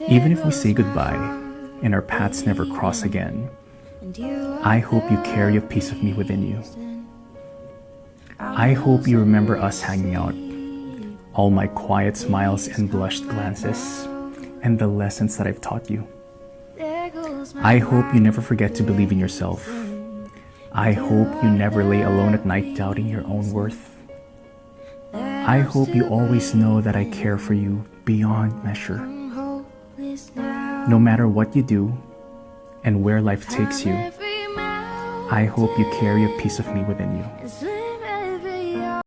Even if we say goodbye and our paths never cross again, I hope you carry a piece of me within you. I hope you remember us hanging out, all my quiet smiles and blushed glances, and the lessons that I've taught you. I hope you never forget to believe in yourself. I hope you never lay alone at night doubting your own worth. I hope you always know that I care for you beyond measure. No matter what you do and where life takes you, I hope you carry a piece of me within you.